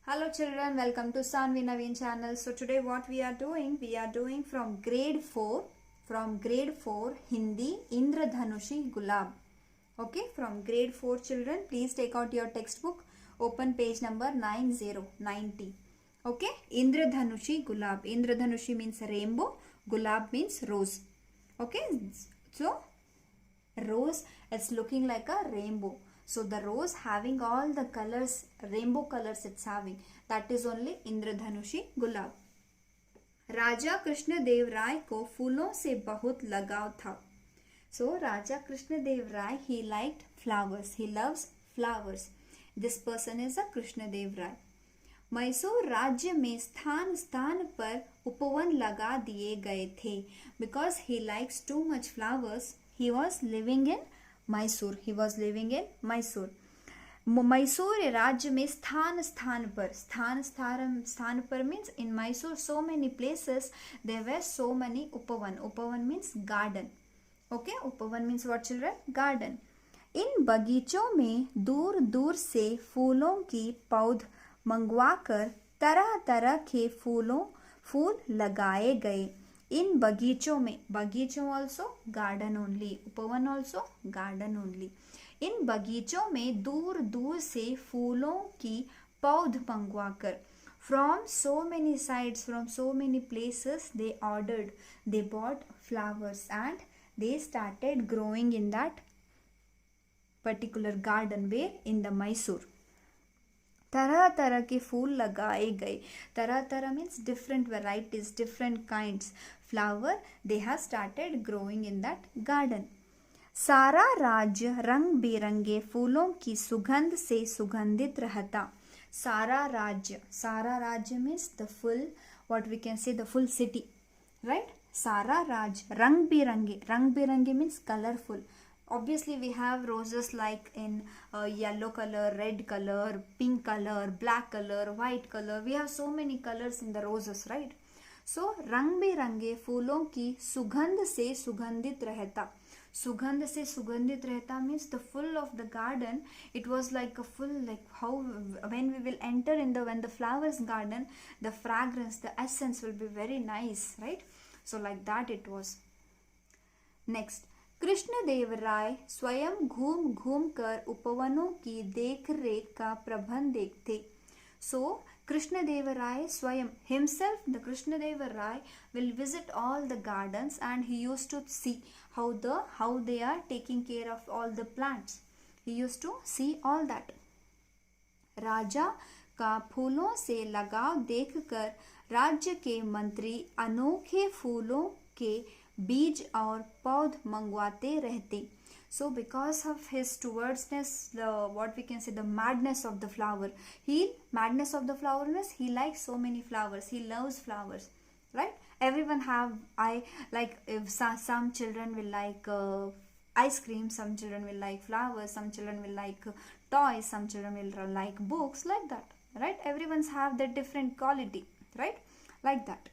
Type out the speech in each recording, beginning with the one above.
Hello children, welcome to Sanvi Naveen channel. So today what we are doing from grade 4 Hindi Indradhanushi Gulab. Okay, from grade 4 children, please take out your textbook, open page number 9090. Okay, Indradhanushi Gulab. Indradhanushi means rainbow, Gulab means rose. Okay, so rose is looking like a rainbow. So the rose having all the colors, rainbow colors it's having. That is only इंद्रधनुषी गुलाब. राजा कृष्णदेव राय को फूलों से बहुत लगाव था. So Raja Krishnadev Rai, he liked flowers. He loves flowers. This person is a Krishnadev Rai. Mysore राज्य में स्थान स्थान पर उपवन लगा दिए गए थे. Because he likes too much flowers, he was living in Mysore. He was living in Mysore. Mysore राज्य में स्थान स्थान पर, स्थान पर means in Mysore so many places there were so many उपवन. उपवन means garden. Okay, उपवन means what children? Garden. इन बगीचों में दूर दूर से फूलों की पौध मंगवाकर तरह तरह के फूल लगाए गए. इन बगीचों में, बगीचों also garden only, उपवन also garden only. इन बगीचों में दूर दूर से फूलों की पौध मंगवाकर, from so many sides, from so many places they bought flowers and they started growing in that particular garden. Where? In the Mysore. तरह तरह के फूल लगाए गए. तरह तरह means different varieties, different kinds flower they have started growing in that garden. सारा राज्य रंग बिरंगे फूलों की सुगंध से सुगंधित रहता. सारा राज्य means the full, what we can say, the full city, right? सारा राज्य रंग बिरंगे means colorful. Obviously we have roses like in yellow color, red color, pink color, black color, white color. We have so many colors in the roses, right? So रंग बिरंगे फूलों की सुगंध से सुगंधित रहता. सुगंध से सुगंधित रहता means the full of the garden, it was like a full, like how when we will enter in when the flowers garden, the fragrance, the essence will be very nice, right? So like that it was. Next, Krishnadeva राय स्वयं घूम घूम कर उपवनों की देख रेख का प्रबंध देखते. So Krishnadeva Rai Swayam himself, the Krishnadeva Rai will visit all the gardens and he used to see how they are taking care of all the plants. He used to see all that. राजा का फूलों से लगाव देखकर राज्य के मंत्री अनोखे फूलों के बीज और पौध मंगवाते रहते. So because of his towardsness, what we can say, the madness of the flower, madness of the flower means he likes so many flowers, he loves flowers, right? Everyone have, if some children will like ice cream, some children will like flowers, some children will like toys, some children will like books, like that, right? Everyone's have their different quality, right? Like that.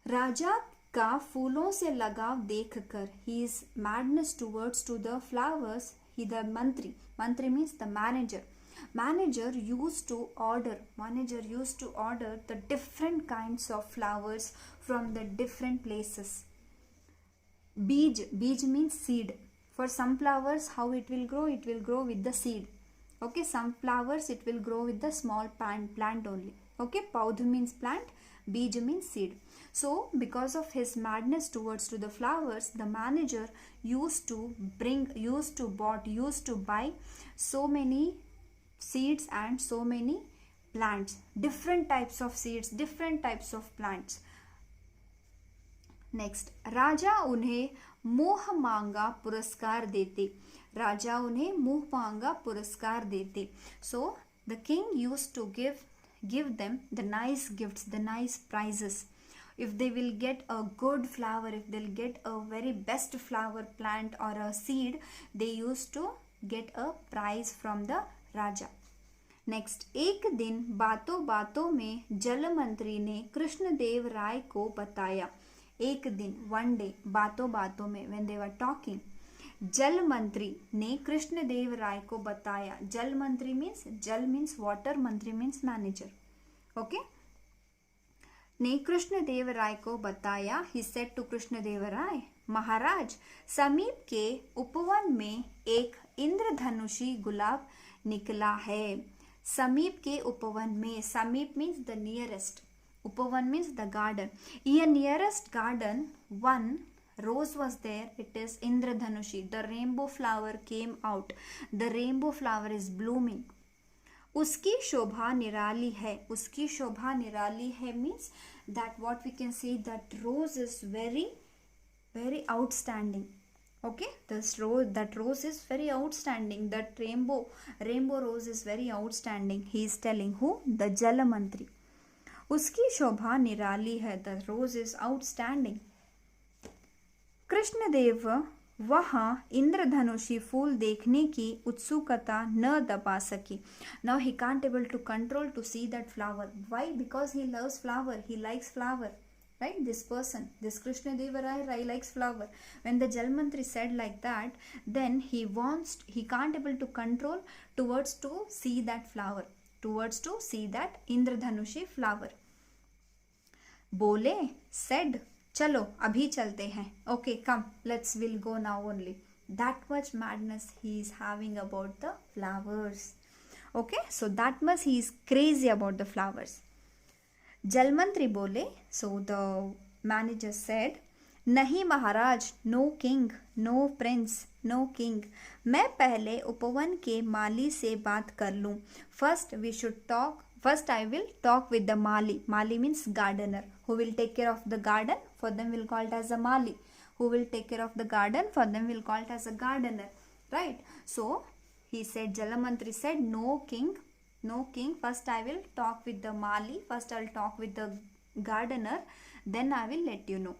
राजा का फूलों से लगाव देखकर, his madness towards to the flowers, the मंत्री means the manager used to order the different kinds of flowers from the different places. Beej means seed. For some flowers how it will grow with the seed. Okay, some flowers it will grow with the small plant only. Okay, paudh means plant, beej means seed. So because of his madness towards to the flowers, the manager used to buy so many seeds and so many plants, different types of seeds, different types of plants. Next, राजा उन्हें मोह मांगा पुरस्कार देते. राजा उन्हें मोह मांगा पुरस्कार देते. So the king used to give them the nice gifts, the nice prizes. If they will get a good flower, if they'll get a very best flower plant or a seed, they used to get a prize from the Raja. Next, एक दिन बातों बातों में जल मंत्री ने कृष्णदेव राय को बताया. एक दिन, one day, बातों बातों में, when they were talking, जल मंत्री ने कृष्णदेव राय को बताया. जल मंत्री मीन्स, जल मीन्स वाटर, मंत्री मीन्स मैनेजर. ओके, ने कृष्णदेव राय को बताया. ही सेड टू कृष्णदेव राय, महाराज, समीप के उपवन में एक इंद्रधनुषी गुलाब निकला है. समीप के उपवन में, समीप मीन्स द नियरेस्ट, उपवन means the garden. In nearest garden, one rose was there. It is Indradhanushi. The rainbow flower came out. The rainbow flower is blooming. उसकी शोभा निराली है. उसकी शोभा निराली है means that what we can say that rose is very, very outstanding. Okay, that rose is very outstanding. That rainbow rose is very outstanding. He is telling who? The Jala Mantri. उसकी शोभा निराली है. The rose is outstanding. Krishnadeva वहाँ इंद्रधनुषी फूल देखने की उत्सुकता न दबा सकी. Now he can't able to control to see that flower. Why? Because he loves flower. He likes flower. Right? This person, this Krishnadeva Rai likes flower. When the Jalmantri said like that, then he can't able to control towards to see that flower, towards to see that Indradhanushi flower. बोले, said, चलो अभी चलते हैं. Okay, come, we'll go now only. That much madness he is having about the flowers. Okay, so that much he is crazy about the flowers. जलमंत्री बोले, so the manager said, नहीं महाराज, no king, no prince, no king. मैं पहले उपवन के माली से बात कर लूँ. First I will talk with the mali. Mali means gardener, who will take care of the garden. For them we'll call it as a mali. Who will take care of the garden, for them we'll call it as a gardener. Right? So he said, Jalamantri said, no king. First I will talk with the mali. First I will talk with the gardener. Then I will let you know.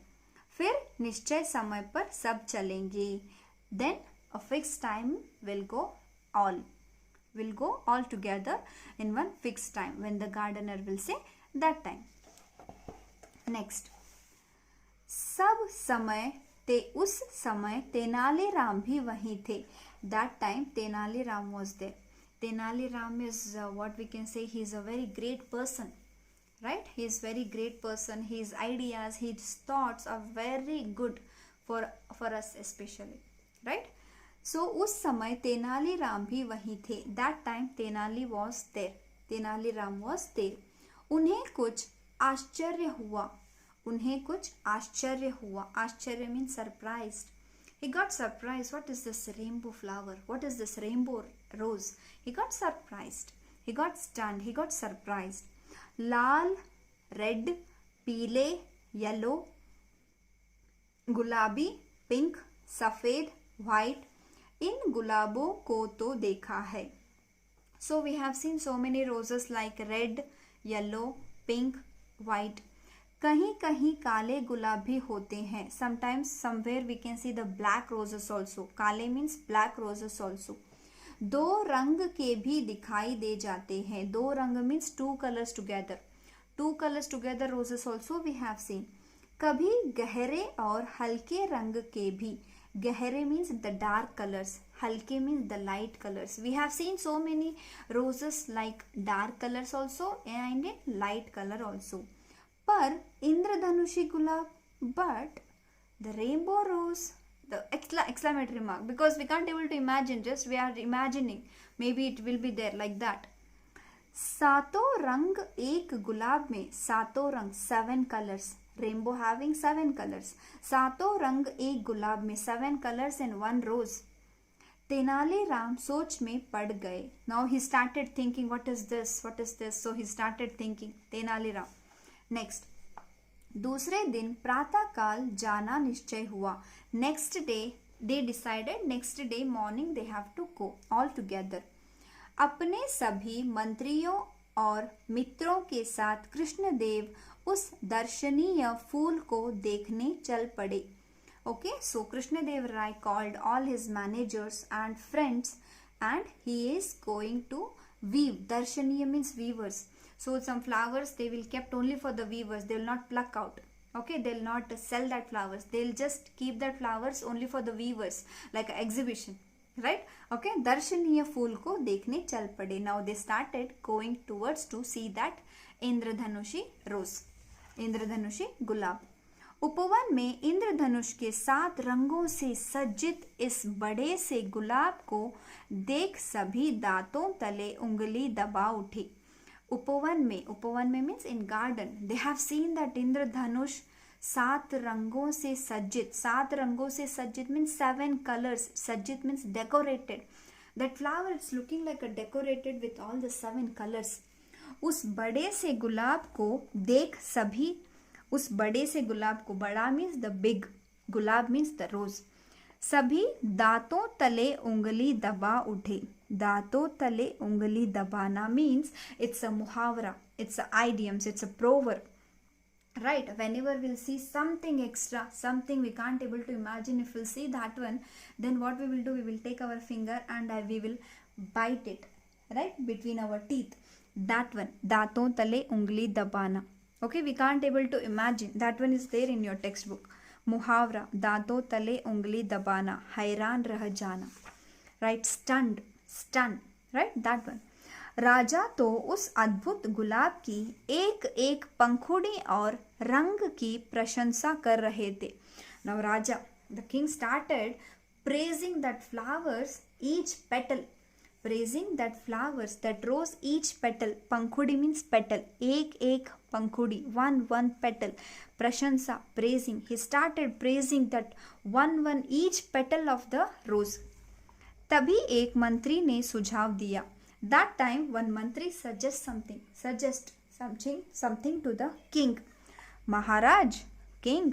फिर निश्चय समय पर सब चलेंगे. Then a fixed time will go all together in one fixed time when the gardener will say that time. Next, सब समय उस समय तेनालीराम भी वहीं थे. That time Tenali Ram was there. Tenali Ram is what we can say, he is a very great person. Right? He is very great person. His ideas, his thoughts are very good for us especially. Right? So उस समय तेनाली राम भी वहीं थे. That time Tenali was there. Tenali Ram was there. उन्हें कुछ आश्चर्य हुआ. आश्चर्य means surprised. He got surprised. What is this rainbow flower? What is this rainbow rose? He got surprised. He got stunned. He got surprised. Lal, red, पीले, yellow, गुलाबी, pink, सफेद, white, इन गुलाबों को तो देखा है. So we have seen so many roses like red, yellow, pink, white. कहीं कहीं काले गुलाब भी होते हैं. Sometimes somewhere we can see the black roses also. काले means black roses also. दो रंग के भी दिखाई दे जाते हैं. दो रंग means two colors together. Two colors together roses also we have seen. कभी गहरे और हल्के रंग के भी. गहरे means the dark colors. हल्के means the light colors. We have seen so many roses like dark colors also and in light color also. पर इंद्रधनुषी गुलाब, but the rainbow rose, the exclamatory mark, because we can't able to imagine, just we are imagining, maybe it will be there like that. सातों रंग एक गुलाब में. सातों रंग, 7 colors. Rainbow having 7 colors. सातों रंग एक गुलाब में, 7 colors in one rose. Tenali Ram सोच में पड़ गए. Now he started thinking, what is this? So he started thinking. Tenali Ram. Next, दूसरे दिन प्रातःकाल जाना निश्चय हुआ. Next day they decided, next day morning they have to go all together. अपने सभी मंत्रियों और मित्रों के साथ कृष्णदेव उस दर्शनीय फूल को देखने चल पड़े. Okay, so Krishnadeva Raya called all his managers and friends and he is going to weave. Darshaniya means weavers. So some flowers they will kept only for the weavers. They will not pluck out. Okay, they'll not sell that flowers, they'll just keep that flowers only for the weavers, like an exhibition, right? Okay, दर्शनीय फूल को देखने चल पड़े. Now they started going towards to see that इंद्रधनुषी रोज, इंद्रधनुषी गुलाब. उपवन में इंद्रधनुष के 7 रंगों से सज्जित इस बड़े से गुलाब को देख सभी दांतों तले उंगली दबा उठी. उपवन में means in garden, they have seen that इंद्रधनुष 7 रंगों से सज्जित. 7 रंगों से सज्जित मीन्स 7 कलर्स. सज्जित means decorated. That flower it's looking like a decorated with all the 7 colours. उस बड़े से गुलाब को देख सभी, उस बड़े से गुलाब को, बड़ा मीन्स द बिग, गुलाब मीन्स द रोज, सभी दांतों तले उंगली दबा उठे. दांतों तले उंगली दबाना means it's a muhavara, it's a idioms, it's a proverb, right? Whenever we'll see something extra, something we can't able to imagine, if we'll see that one, then what we will do, we will take our finger and we will bite it, right, between our teeth. That one, दांतों तले उंगली दबाना. Okay, we can't able to imagine. That one is there in your textbook. मुहावरा, दांतों तले उंगली दबाना, हैरान रह जाना, right? Stunned, right? That one. राजा तो उस अद्भुत गुलाब की एक एक पंखुड़ी और रंग की प्रशंसा कर रहे थे. Now Raja, the king started praising that flowers, each petal, praising that flowers, that rose, each petal. Pankhuri means petal, एक एक पंखुड़ी, one petal. प्रशंसा, praising. He started praising that one each petal of the rose. तभी एक मंत्री ने सुझाव दिया. That time one मंत्री suggest something to the king. Maharaj, king,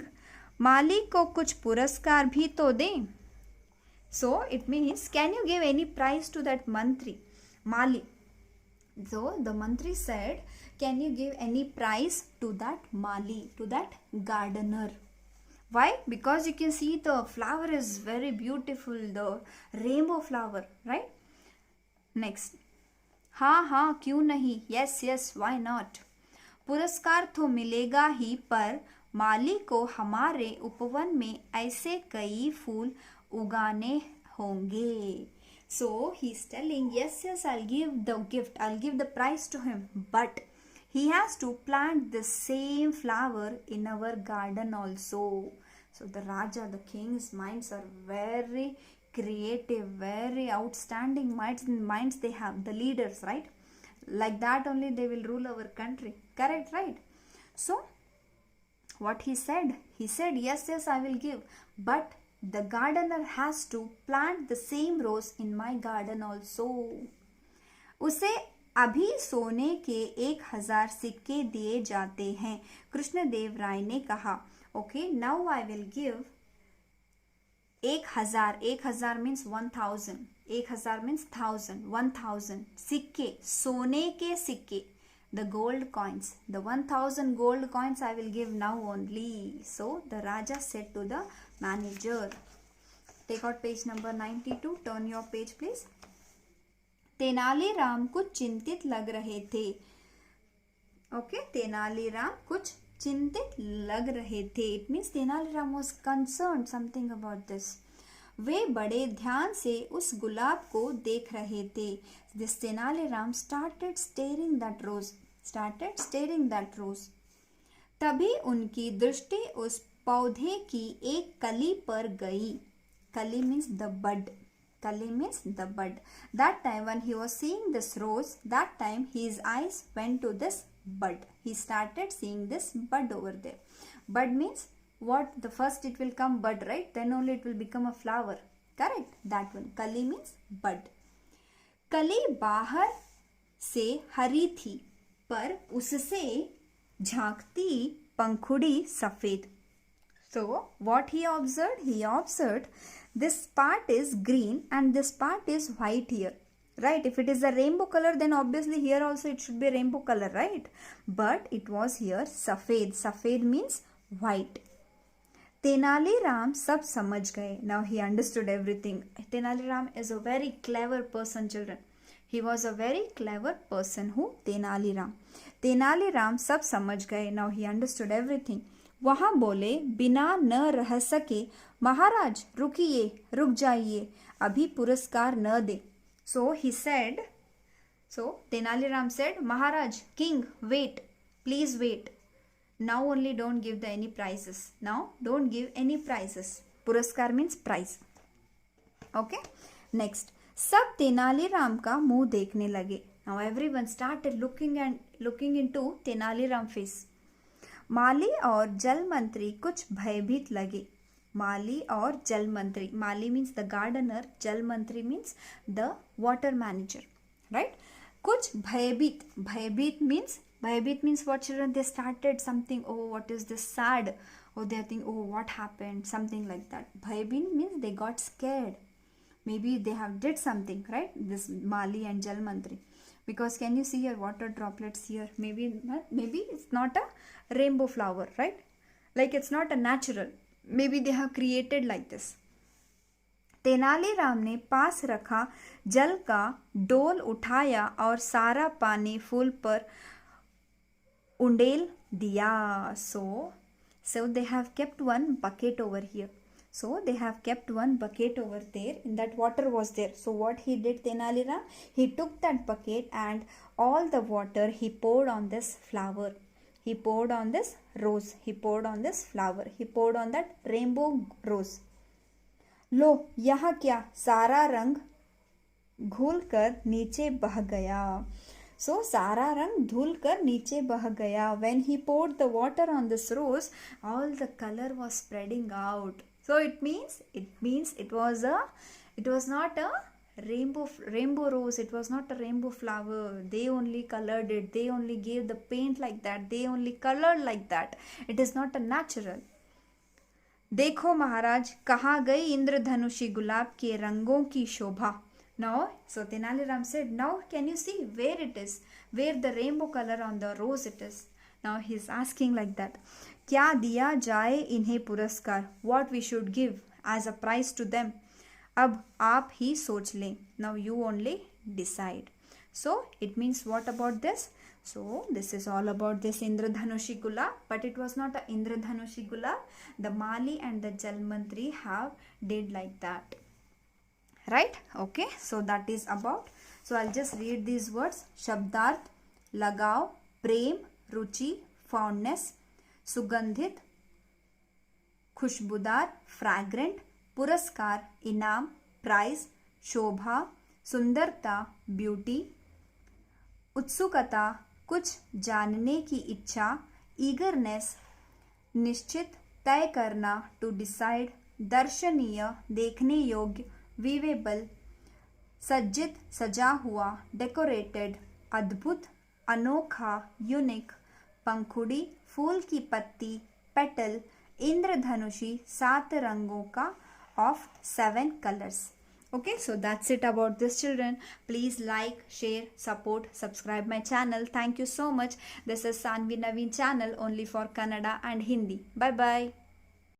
माली को कुछ पुरस्कार भी तो दें. So it means, can you give any prize to that mantri, Mali? So the mantri said, can you give any prize to that Mali, to that gardener? Why? Because you can see the flower is very beautiful, the rainbow flower, right? Next. हाँ क्यों नहीं, yes why not. पुरस्कार तो मिलेगा ही, पर माली को हमारे उपवन में ऐसे कई फूल उगाने होंगे. So he's telling, yes, I'll give the gift, I'll give the prize to him, but he has to plant the same flower in our garden also. So the Raja, the king's minds are very creative, very outstanding minds they have, the leaders, right? Like that only they will rule our country. Correct, right? So what he said, yes, I will give, but the gardener has to plant the same rose in my garden also. उसे अभी सोने के 1000 सिक्के दिए जाते हैं. कृष्णदेव राय ने कहा, okay, now I will give 1000 means 1000. 1000 means 1000 सिक्के, सोने के सिक्के, the gold coins, the 1000 gold coins I will give now only. So the Raja said to the manager. Take out page number 92. Turn your page please. Tenaliram कुछ चिंतित लग रहे थे. Okay, Tenaliram कुछ चिंतित लग रहे थे. It means Tenaliram was concerned something about this. वे बड़े ध्यान से उस गुलाब को देख रहे थे. This Tenaliram started staring that rose. तभी उनकी दृष्टि उस पौधे की एक कली पर गई. कली means the bud. That time when he was seeing this rose, that time his eyes went to this bud. He started seeing this bud over there. Bud means what? The first it will come bud, right? Then only it will become a flower. Correct? That one. Kali means bud. कली बाहर से हरी थी, पर उससे झांकती पंखुड़ी सफेद. So what he observed, this part is green and this part is white here, right? If it is a rainbow color, then obviously here also it should be a rainbow color, right? But it was here सफेद means white. Tenaliram सब समझ गए. Now he understood everything. Tenali is a very clever person, children. He was a very clever person. Who? Tenali Ram सब समझ गए. Now he understood everything. वहाँ बोले बिना न रह सके, महाराज रुकिए, रुक जाइए, अभी पुरस्कार न दे. So he said, so Tenali Ram said, Maharaj, king, wait, please wait. Now only don't give the any prizes. Now don't give any prizes. Puraskar means prize. Okay. Next. सब तेनालीराम का मुंह देखने लगे. Now everyone started looking into Tenaliram face. माली और जल मंत्री कुछ भयभीत लगे. माली और जल मंत्री. माली means the gardener. जल मंत्री means the water manager. Right? कुछ भयभीत. Bhayabheet means what, children? They started something. Oh, what is this? Sad. Or they think, oh, what happened? Something like that. Bhayabheet means they got scared. Maybe they have did something, right? This Mali and Jal Mantri. Because can you see your water droplets here? Maybe it's not a rainbow flower, right? Like it's not a natural. Maybe they have created like this. Tenaliram ने पास रखा जल का डोल उठाया और सारा पानी फूल पर उंडेल दिया. So they have kept one bucket over here. So they have kept one bucket over there. In that water was there. So what he did, Tenali Ram? He took that bucket and all the water he poured on this flower. He poured on this rose. He poured on this flower. He poured on that rainbow rose. लो यहाँ क्या, सारा रंग घुल कर नीचे बह गया. So सारा रंग धुल कर नीचे बह गया. When he poured the water on this rose, all the color was spreading out. So it means it was not a rainbow rose. It was not a rainbow flower. They only colored it. They only gave the paint like that. They only colored like that. It is not a natural. देखो महाराज, कहाँ गई इंद्रधनुषी गुलाब के रंगों की शोभा. Now, so Tenali Ram said, now can you see where it is? Where the rainbow color on the rose it is? Now he is asking like that. क्या दिया जाए इन्हें पुरस्कार? What we should give as a prize to them? अब आप ही सोच लें. Now you only decide. So it means what about this? So this is all about this Indradhanushi Gulab, but it was not a Indradhanushi Gulab. The Mali and the Jal Mantri have did like that. Right? Okay. So that is about. So I'll just read these words. Shabdarth, Lagav, Prem, Ruchi, Fondness, Sugandhit, Khushbudar, Fragrant, Puraskar, Inam, Prize, Shobha, Sundarta, Beauty, उत्सुकता, कुछ जानने की इच्छा, eagerness, निश्चित, तय करना, to decide, दर्शनीय, देखने योग्य, विवेबल, सज्जित, सजा हुआ, डेकोरेटेड, अद्भुत, अनोखा, यूनिक, पंखुड़ी, फूल की पत्ती, पेटल, इंद्रधनुषी, 7 रंगों का, of 7 colors. Okay, so that's it about this, children. Please like, share, support, subscribe my channel. Thank you so much. This is Sanvi Naveen channel only for Kannada and Hindi. Bye bye.